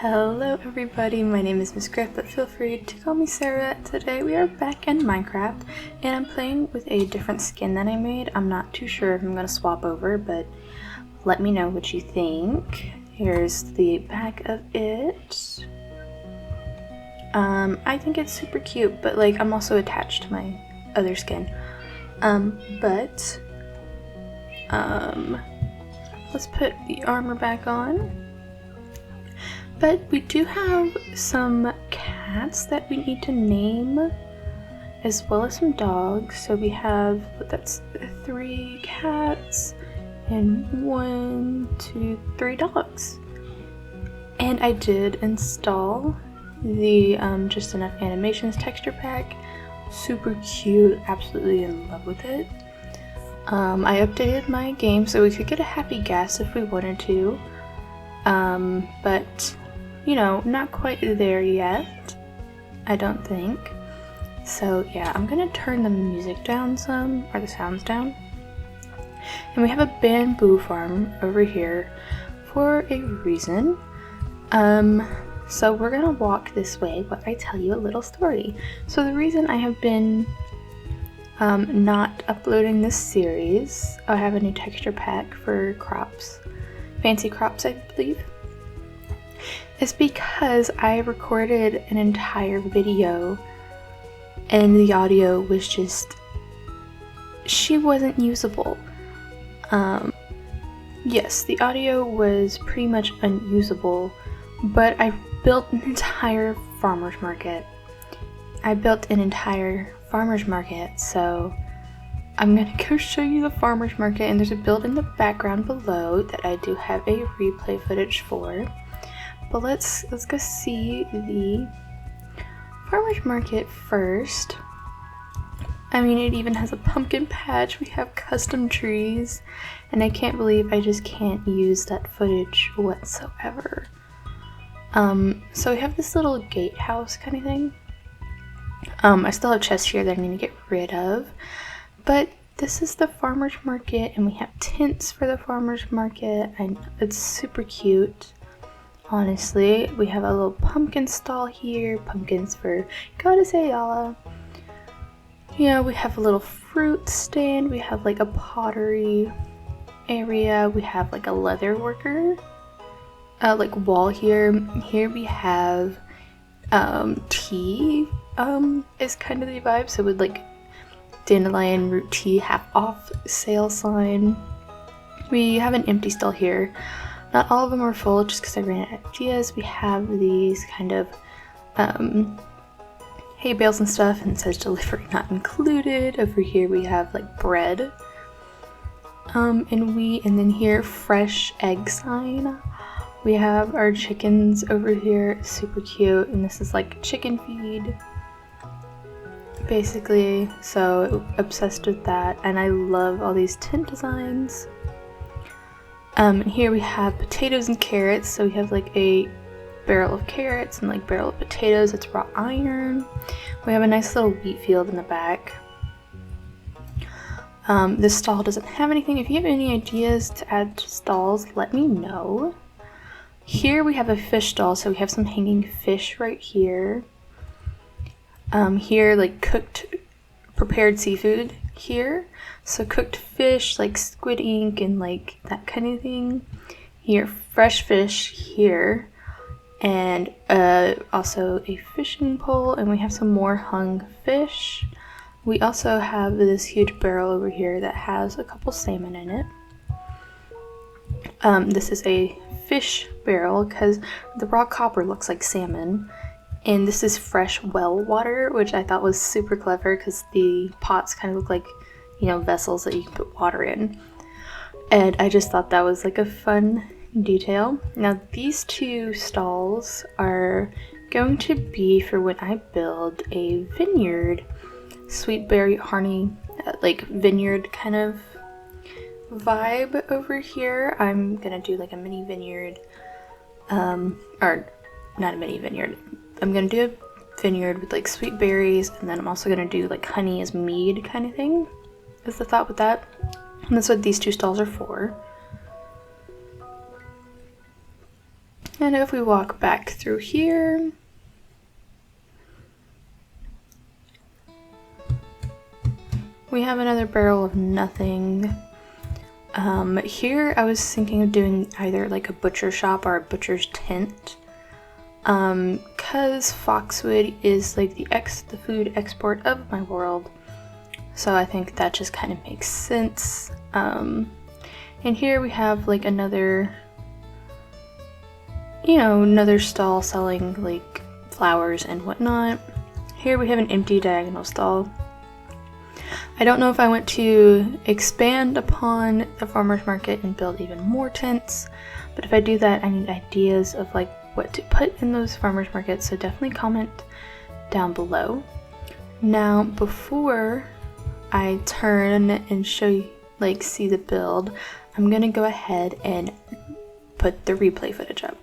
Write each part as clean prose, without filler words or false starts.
Hello everybody, my name is MsGryff, but feel free to call me Sarah. Today we are back in Minecraft, and I'm playing with a different skin that I made. I'm not too sure if I'm going to swap over, but let me know what you think. Here's the back of it. I think it's super cute, but like I'm also attached to my other skin. Let's put the armor back on. But we do have some cats that we need to name, as well as some dogs. So we have, that's 3 cats and 3 dogs. And I did install the Just Enough Animations texture pack. Super cute, absolutely in love with it. I updated my game so we could get a happy ghast if we wanted to. But you know, not quite there yet, I don't think. So yeah, I'm gonna turn the music down some, or the sounds down. And we have a bamboo farm over here for a reason. So we're gonna walk this way while I tell you a little story. So the reason I have been not uploading this series, I have a new texture pack for crops, fancy crops I believe, is because I recorded an entire video and the audio was just, she wasn't usable. Yes, the audio was pretty much unusable, but I built an entire farmer's market. So I'm gonna go show you the farmer's market, and there's a build in the background below that I do have a replay footage for. But let's go see the farmer's market first. I mean, it even has a pumpkin patch. We have custom trees, and I can't believe I just can't use that footage whatsoever. So we have this little gatehouse kind of thing. I still have chests here that I need to get rid of, but this is the farmer's market, and we have tents for the farmer's market, and it's super cute. Honestly, we have a little pumpkin stall here, pumpkins for Goddess Ayala. Yeah, we have a little fruit stand, we have like a pottery area, we have like a leather worker, like wall here. Here we have tea, is kind of the vibe, so with like dandelion root tea half off sale sign. We have an empty stall here. Not all of them are full just because I ran out of ideas. We have these kind of hay bales and stuff, and it says delivery not included. Over here we have like bread. And then here, fresh egg sign. We have our chickens over here, super cute, and this is like chicken feed, basically. So obsessed with that, and I love all these tent designs. And here we have potatoes and carrots, so we have like a barrel of carrots and like barrel of potatoes. It's raw iron. We have a nice little wheat field in the back. This stall doesn't have anything. If you have any ideas to add to stalls, let me know. Here we have a fish stall, so we have some hanging fish right here. Here, like cooked, prepared seafood here. So cooked fish, like squid ink and like that kind of thing. Here, fresh fish here. And also a fishing pole, and we have some more hung fish. We also have this huge barrel over here that has a couple salmon in it. This is a fish barrel because the raw copper looks like salmon. And this is fresh well water, which I thought was super clever because the pots kind of look like, you know, vessels that you can put water in. And I just thought that was like a fun detail. Now these 2 stalls are going to be for when I build a vineyard, sweet berry honey, like vineyard kind of vibe over here. I'm gonna do like a mini vineyard, or not a mini vineyard. I'm gonna do a vineyard with like sweet berries, and then I'm also gonna do like honey as mead kind of thing, is the thought with that. And that's what these 2 stalls are for. And if we walk back through here, we have another barrel of nothing. Here I was thinking of doing either like a butcher shop or a butcher's tent. Cause Foxwood is like the food export of my world. So I think that just kind of makes sense. And here we have like another stall selling like flowers and whatnot. Here we have an empty diagonal stall. I don't know if I want to expand upon the farmer's market and build even more tents, but if I do that, I need ideas of like what to put in those farmer's markets, so definitely comment down below. Now, before I turn and show you, like, see the build, I'm gonna go ahead and put the replay footage up.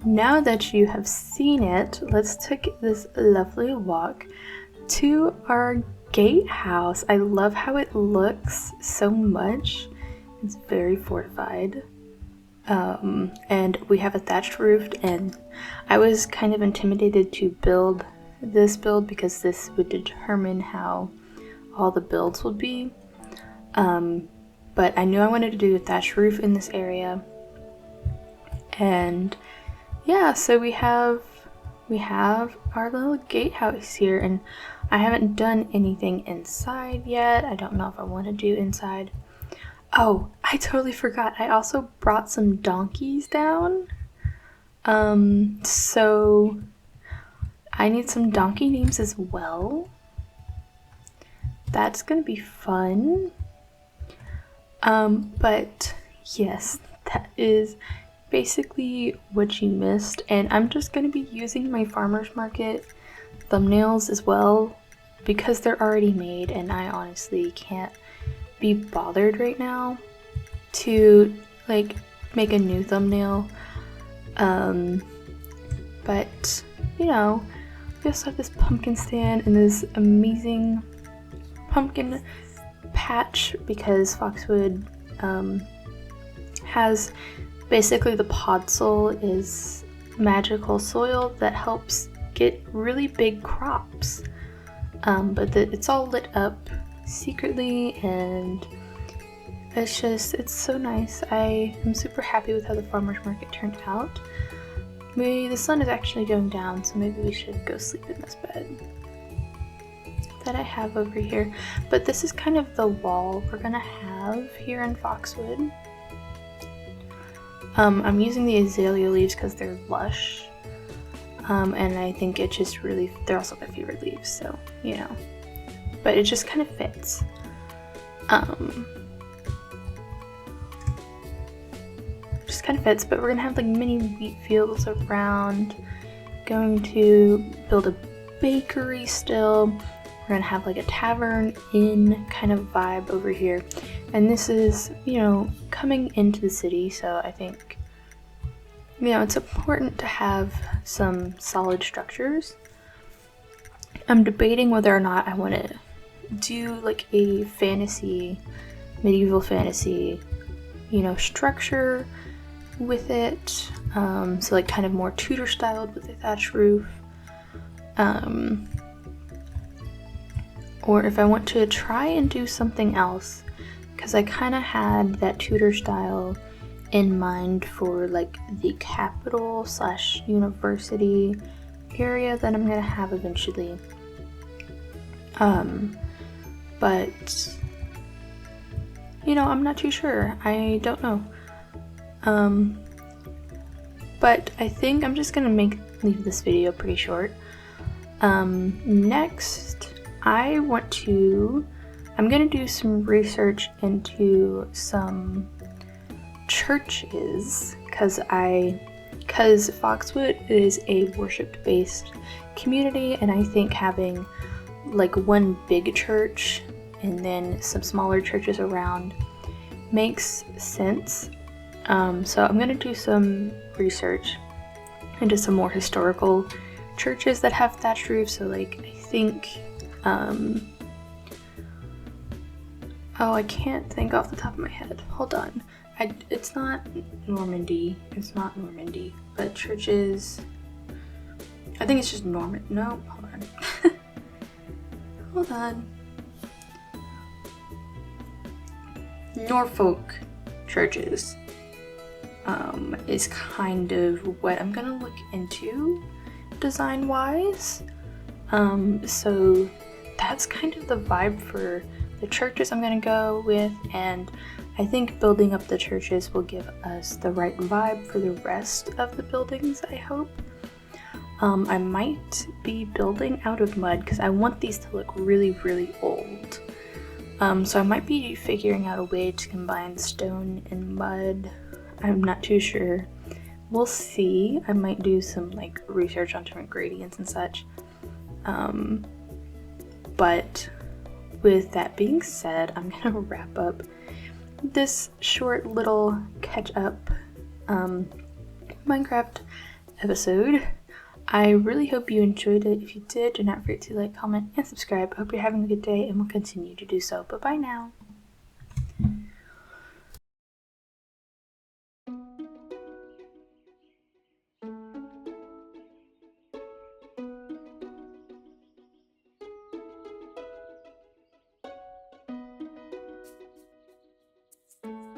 now that you have seen it, let's take this lovely walk to our gatehouse. I love how it looks so much. It's very fortified. And we have a thatched roof, and I was kind of intimidated to build this build because this would determine how all the builds would be. But I knew I wanted to do a thatched roof in this area. And yeah, so we have our little gatehouse here, and I haven't done anything inside yet. I don't know if I want to do inside. Oh, I totally forgot. I also brought some donkeys down. So I need some donkey names as well. That's gonna be fun. But yes, that is basically what you missed, and I'm just going to be using my farmer's market thumbnails as well because they're already made, and I honestly can't be bothered right now to like make a new thumbnail. But you know, we also have this pumpkin stand and this amazing pumpkin patch because Foxwood has basically the pod soil is magical soil that helps get really big crops. But it's all lit up secretly, and it's so nice. I am super happy with how the farmer's market turned out. The sun is actually going down, so maybe we should go sleep in this bed that I have over here. But this is kind of the wall we're gonna have here in Foxwood. I'm using the azalea leaves because they're lush, and I think it just really, they're also my favorite leaves, so you know, but it just kind of fits. Just kind of fits, but we're gonna have like mini wheat fields around, going to build a bakery still. We're gonna have like a tavern inn kind of vibe over here, and this is, you know, coming into the city, so I think, you know, it's important to have some solid structures. I'm debating whether or not I want to do like a medieval fantasy, you know, structure with it, so like kind of more Tudor styled with a thatched roof, or if I want to try and do something else, because I kind of had that Tudor style in mind for like the capital / university area that I'm gonna have eventually. But you know, I'm not too sure. I don't know. But I think I'm just gonna leave this video pretty short. Next, I'm gonna do some research into some churches, because Foxwood is a worship-based community, and I think having like one big church and then some smaller churches around makes sense. So I'm gonna do some research into some more historical churches that have thatched roofs. So like, I think oh, I can't think off the top of my head. Hold on. It's not Normandy. It's not Normandy. But churches, I think it's just Norman. No, hold on. Hold on. Norfolk churches is kind of what I'm gonna look into design-wise. So that's kind of the vibe for the churches I'm gonna go with, and I think building up the churches will give us the right vibe for the rest of the buildings, I hope. I might be building out of mud because I want these to look really, really old. So I might be figuring out a way to combine stone and mud. I'm not too sure. We'll see. I might do some like research on different gradients and such. But with that being said, I'm gonna wrap up this short little catch up Minecraft episode. I really hope you enjoyed it. If you did, do not forget to like, comment, and subscribe. I hope you're having a good day and will continue to do so. Bye-bye now.